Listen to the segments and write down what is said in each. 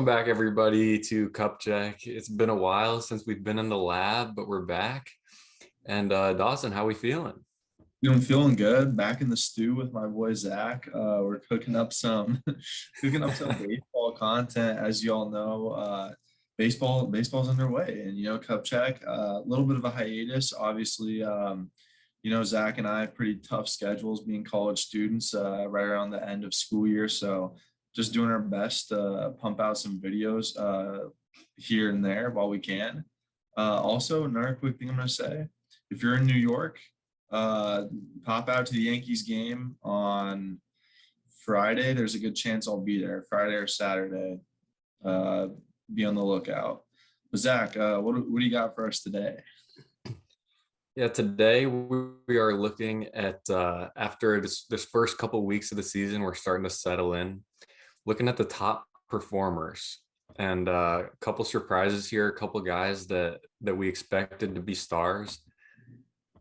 back, everybody, to Cup Check. It's been a while since we've been in the lab, but we're back. And Dawson, how we feeling? I'm feeling good. Back in the stew with my boy Zach. We're cooking up some cooking up some baseball content. As you all know, baseball's underway, and Cup Check. A little bit of a hiatus, obviously. Zach and I have pretty tough schedules being college students right around the end of school year. So just doing our best to pump out some videos here and there while we can. Also, another quick thing I'm going to say, if you're in New York, uh, pop out to the Yankees game on Friday. There's a good chance I'll be there, Friday or Saturday. Uh, be on the lookout. But Zach, what do you got for us today? Yeah, today we are looking at after this first couple weeks of the season, we're starting to settle in, looking at the top performers and a couple surprises here, a couple guys that we expected to be stars.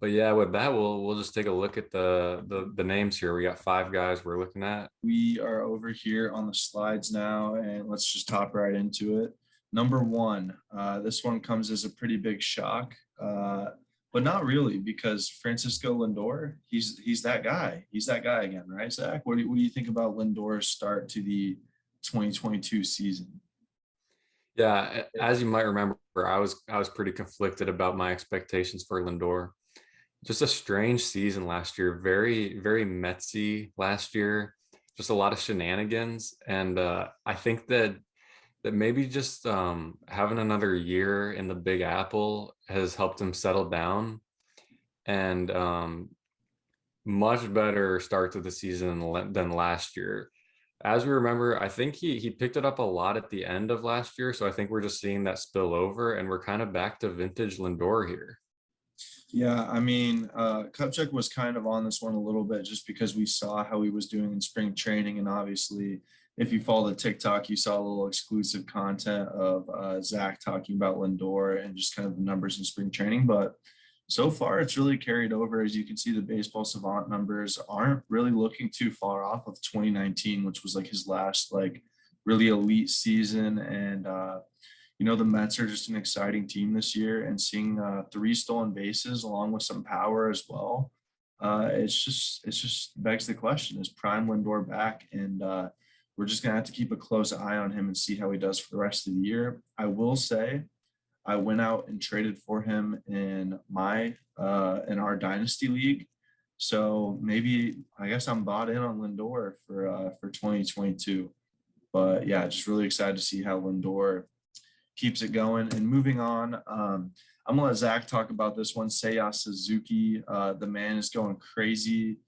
But yeah, with that, we'll just take a look at the names here. We got five guys we're looking at. We are over here on the slides now, and let's just hop right into it. Number one, this one comes as a pretty big shock, but not really because Francisco Lindor, he's that guy. He's that guy again, right, Zach? What do you think about Lindor's start to the 2022 season? Yeah, as you might remember, I was pretty conflicted about my expectations for Lindor. Just a strange season last year, very very Metsy last year, just a lot of shenanigans, and I think that maybe just having another year in the Big Apple has helped him settle down, and much better start to the season than last year. As we remember, I think he picked it up a lot at the end of last year, so I think we're just seeing that spill over, and we're kind of back to vintage Lindor here. Yeah, I mean, Kupchak was kind of on this one a little bit just because we saw how he was doing in spring training. And obviously, if you follow the TikTok, you saw a little exclusive content of Zach talking about Lindor and just kind of the numbers in spring training. But so far, it's really carried over. As you can see, the baseball savant numbers aren't really looking too far off of 2019, which was like his last like really elite season. And the Mets are just an exciting team this year, and seeing three stolen bases along with some power as well. It's just begs the question: is Prime Lindor back? And we're just gonna have to keep a close eye on him and see how he does for the rest of the year. I will say, I went out and traded for him in our dynasty league. So maybe I guess I'm bought in on Lindor for 2022. But yeah, just really excited to see how Lindor keeps it going. And moving on, I'm gonna let Zach talk about this one. Seiya Suzuki, the man is going crazy,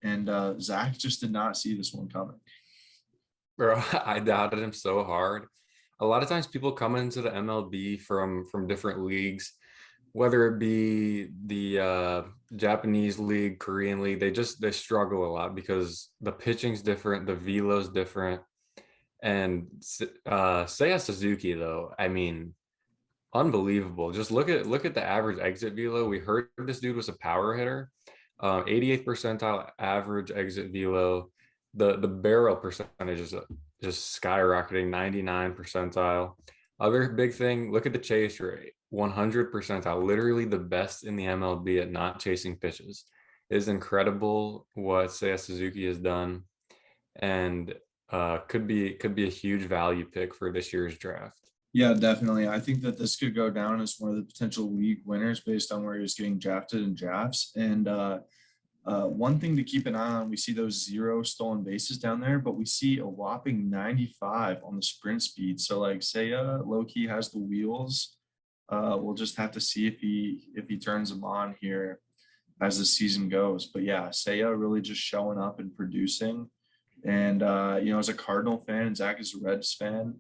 and Zach just did not see this one coming. Bro, I doubted him so hard. A lot of times people come into the MLB from different leagues, whether it be the Japanese league, Korean league, they struggle a lot because the pitching's different, the velo's different. And Seiya Suzuki, though, I mean, unbelievable. Just look at the average exit velo. We heard this dude was a power hitter, 88th percentile average exit velo. The barrel percentage is just skyrocketing, 99 percentile. Other big thing, look at the chase rate, 100 percentile, literally the best in the MLB at not chasing pitches. It is incredible what Seiya Suzuki has done, and could be a huge value pick for this year's draft. Yeah, definitely. I think that this could go down as one of the potential league winners based on where he's getting drafted in drafts. And one thing to keep an eye on, we see those 0 stolen bases down there, but we see a whopping 95 on the sprint speed. So like Seiya low-key has the wheels. We'll just have to see if he turns them on here as the season goes. But yeah, Seiya really just showing up and producing. And as a Cardinal fan and Zach is a Reds fan,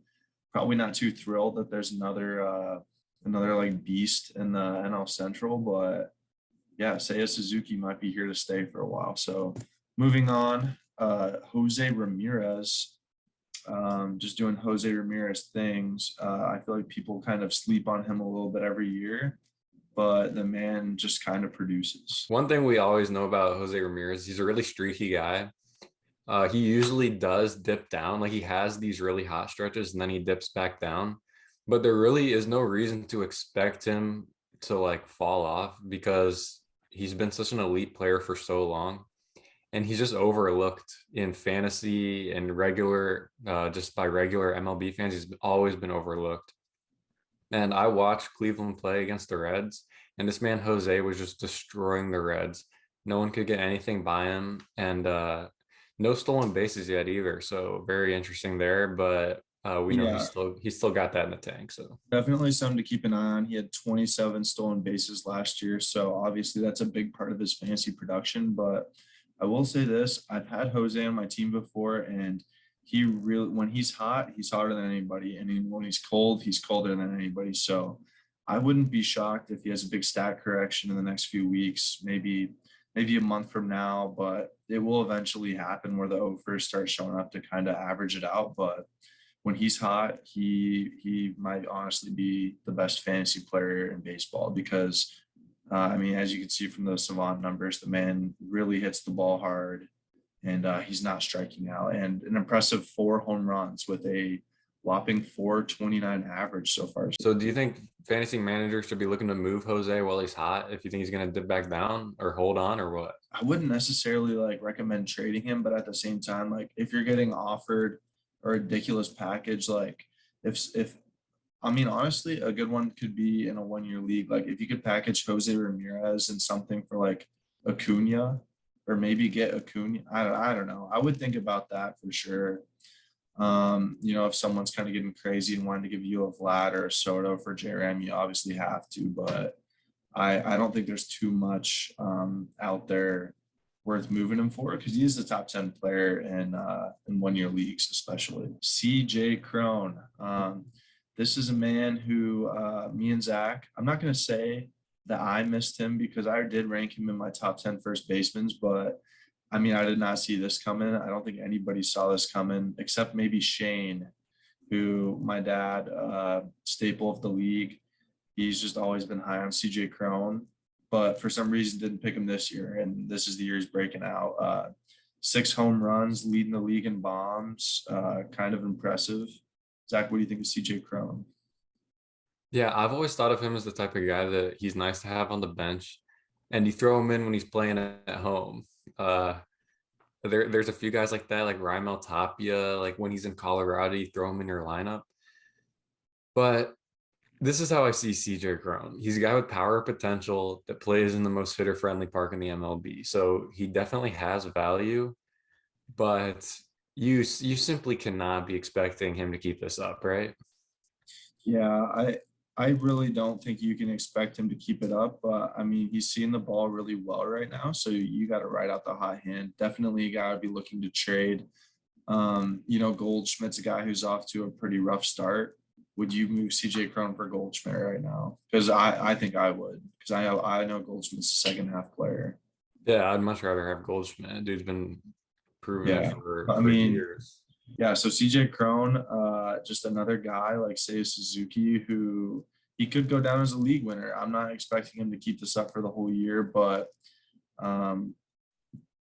probably not too thrilled that there's another like beast in the NL Central. But yeah, Seiya Suzuki might be here to stay for a while. So moving on, Jose Ramirez, just doing Jose Ramirez things. I feel like people kind of sleep on him a little bit every year, but the man just kind of produces. One thing we always know about Jose Ramirez, he's a really streaky guy. He usually does dip down. Like he has these really hot stretches and then he dips back down. But there really is no reason to expect him to like fall off because he's been such an elite player for so long. And he's just overlooked in fantasy and regular, just by regular MLB fans. He's always been overlooked. And I watched Cleveland play against the Reds, and this man Jose was just destroying the Reds. No one could get anything by him, and no stolen bases yet either. So very interesting there. But we know Yeah, he's still got that in the tank. So definitely something to keep an eye on. He had 27 stolen bases last year, so obviously that's a big part of his fantasy production. But I will say this: I've had Jose on my team before, and he really, when he's hot, he's hotter than anybody, and when he's colder than anybody. So I wouldn't be shocked if he has a big stat correction in the next few weeks, maybe a month from now. But it will eventually happen where the offers start showing up to kind of average it out. But when he's hot, he might honestly be the best fantasy player in baseball because I mean, as you can see from those savant numbers, the man really hits the ball hard, and he's not striking out. And an impressive 4 home runs with a whopping 4.29 average so far. so do you think fantasy managers should be looking to move Jose while he's hot if you think he's going to dip back down or hold on or what? I wouldn't necessarily like recommend trading him, but at the same time, like if you're getting offered a ridiculous package, like if I mean, honestly, a good one could be in a 1 year league. Like if you could package Jose Ramirez and something for like Acuna, or maybe get Acuna. I don't know. I would think about that for sure. If someone's kind of getting crazy and wanting to give you a Vlad or a Soto for JRM, you obviously have to. But I don't think there's too much out there worth moving him for because he is the top 10 player in 1 year leagues, especially. CJ Cron. This is a man who me and Zach, I'm not going to say that I missed him because I did rank him in my top 10 first basemen, but I mean, I did not see this coming. I don't think anybody saw this coming except maybe Shane, who my dad, staple of the league. He's just always been high on CJ Cron, but for some reason didn't pick him this year. And this is the year he's breaking out. 6 home runs, leading the league in bombs. Kind of impressive. Zach, what do you think of CJ Cron? Yeah, I've always thought of him as the type of guy that he's nice to have on the bench, and you throw him in when he's playing at home. Uh, there's a few guys like that, like Raimel Tapia. Like when he's in Colorado, you throw him in your lineup. But this is how I see CJ Cron. He's a guy with power potential that plays in the most hitter friendly park in the MLB. So he definitely has value, but you simply cannot be expecting him to keep this up, right? Yeah, I really don't think you can expect him to keep it up. But I mean, he's seeing the ball really well right now, so you got to ride out the hot hand. Definitely a guy I'd be looking to trade. Goldschmidt's a guy who's off to a pretty rough start. Would you move CJ Cron for Goldschmidt right now? Because I think I would, because I know Goldschmidt's a second half player. Yeah, I'd much rather have Goldschmidt. Dude's been proving it Yeah, for I for mean, years. yeah. So CJ Cron, just another guy like Seiya Suzuki who he could go down as a league winner. I'm not expecting him to keep this up for the whole year, but um,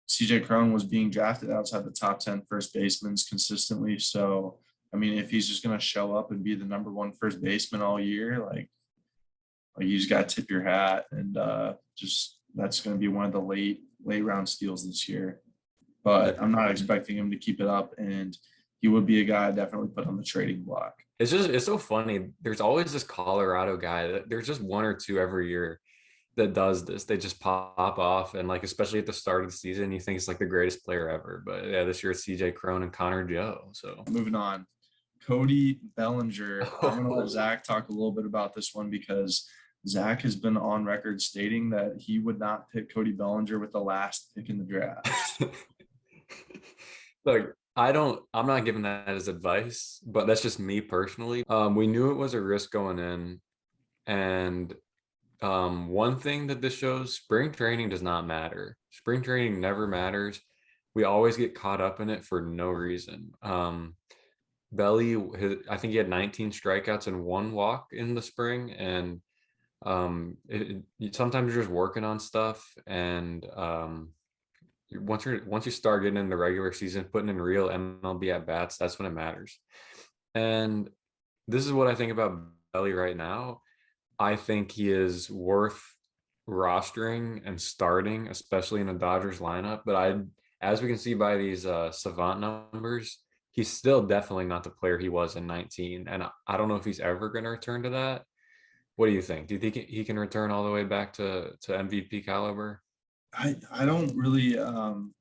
CJ Cron was being drafted outside the top 10 first basemen consistently. So, I mean, if he's just going to show up and be the number one first baseman all year, like you just got to tip your hat. And just that's going to be one of the late round steals this year. Yeah. But I'm not expecting him to keep it up. And he would be a guy I definitely put on the trading block. It's so funny. There's always this Colorado guy that there's just one or two every year that does this. They just pop off and like especially at the start of the season, you think it's like the greatest player ever. But yeah, this year it's CJ Cron and Connor Joe. So Moving on. Cody Bellinger. I'm going to let oh. Zach talk a little bit about this one because Zach has been on record stating that he would not pick Cody Bellinger with the last pick in the draft. Look, I'm not giving that as advice, but that's just me personally. We knew it was a risk going in. And one thing that this shows, spring training does not matter. Spring training never matters. We always get caught up in it for no reason. I think he had 19 strikeouts and 1 walk in the spring, and sometimes you're just working on stuff, and once you start getting in the regular season, putting in real MLB at bats, that's when it matters. And this is what I think about Belly right now. I think he is worth rostering and starting, especially in a Dodgers lineup. But as we can see by these savant numbers, he's still definitely not the player he was in 19. And I don't know if he's ever going to return to that. What do you think? Do you think he can return all the way back to MVP caliber? I don't really I'm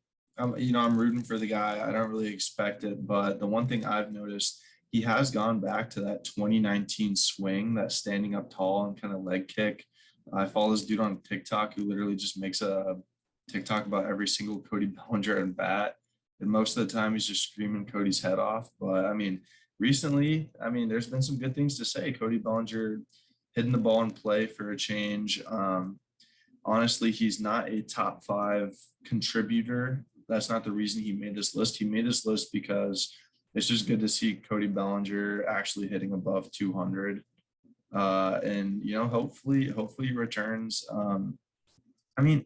rooting for the guy. I don't really expect it, but the one thing I've noticed, he has gone back to that 2019 swing, that standing up tall and kind of leg kick. I follow this dude on TikTok who literally just makes a TikTok about every single Cody Bellinger and bat. And most of the time he's just screaming Cody's head off. But I mean, recently, I mean, there's been some good things to say. Cody Bellinger hitting the ball in play for a change. Honestly, he's not a top 5 contributor. That's not the reason he made this list. He made this list because it's just good to see Cody Bellinger actually hitting above 200. And hopefully he returns. I mean,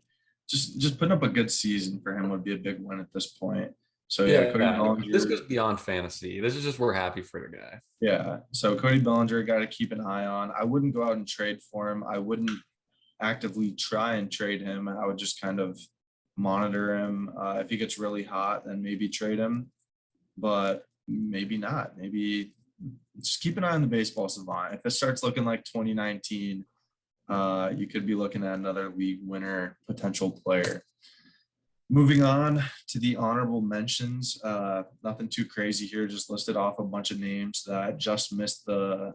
just putting up a good season for him would be a big win at this point. So yeah, Cody This Bellinger. goes beyond fantasy. This is just we're happy for the guy. Yeah, so Cody Bellinger got to keep an eye on. I wouldn't go out and trade for him. I wouldn't actively try and trade him. I would just kind of monitor him. If he gets really hot, then maybe trade him, but maybe not. Maybe just keep an eye on the baseball savant. If it starts looking like 2019, you could be looking at another league winner potential player. Moving on to the honorable mentions, nothing too crazy here. Just listed off a bunch of names that just missed the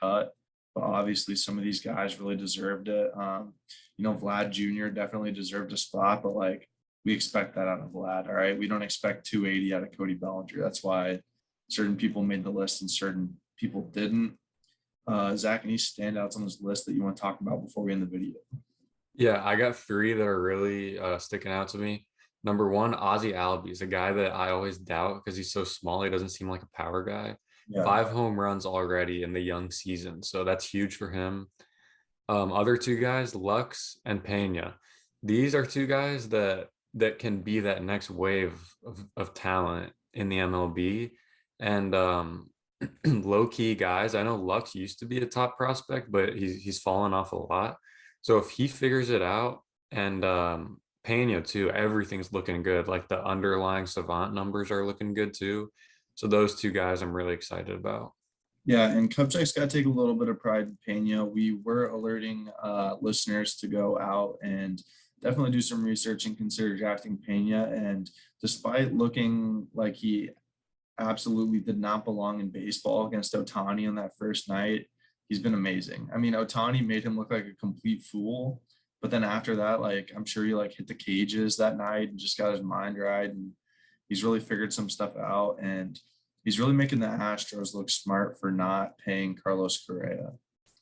cut, but obviously some of these guys really deserved it. Vlad Jr. definitely deserved a spot, but like we expect that out of Vlad. All right, we don't expect 280 out of Cody Bellinger. That's why certain people made the list and certain people didn't. Zach, any standouts on this list that you want to talk about before we end the video? Yeah, I got 3 that are really sticking out to me. Number 1, Ozzie Albies, a guy that I always doubt because he's so small. He doesn't seem like a power guy. Yeah. 5 home runs already in the young season, so that's huge for him. Other 2 guys, Lux and Pena. These are 2 guys that can be that next wave of talent in the MLB. And low key guys. I know Lux used to be a top prospect, but he's fallen off a lot. So if he figures it out, and Pena too, everything's looking good. Like the underlying savant numbers are looking good too. So those 2 guys I'm really excited about. Yeah, and Kupchak's got to take a little bit of pride in Pena. We were alerting listeners to go out and definitely do some research and consider drafting Pena. And despite looking like he absolutely did not belong in baseball against Ohtani on that first night, he's been amazing. I mean, Ohtani made him look like a complete fool. But then after that, like I'm sure he like hit the cages that night and just got his mind right. And he's really figured some stuff out. And he's really making the Astros look smart for not paying Carlos Correa.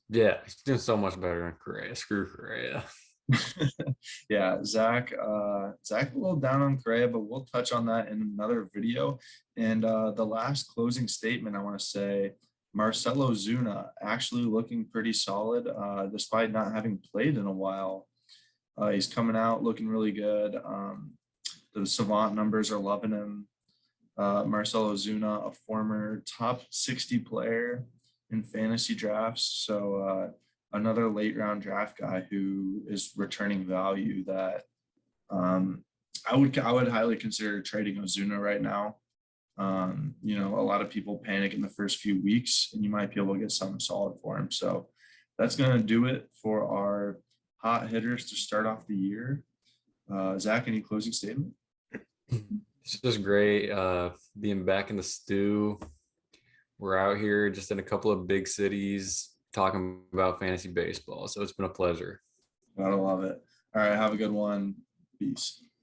Yeah, he's doing so much better than Correa. Screw Correa. Yeah, Zach a little down on Correa, but we'll touch on that in another video. And the last closing statement I want to say, Marcell Ozuna actually looking pretty solid despite not having played in a while. He's coming out looking really good. The savant numbers are loving him. Marcell Ozuna, a former top 60 player in fantasy drafts. So another late round draft guy who is returning value that I would highly consider trading Ozuna right now. A lot of people panic in the first few weeks and you might be able to get something solid for him. So that's going to do it for our hot hitters to start off the year. Zach, any closing statement? It's just great being back in the stew. We're out here just in a couple of big cities talking about fantasy baseball. So it's been a pleasure. Gotta love it. All right. Have a good one. Peace.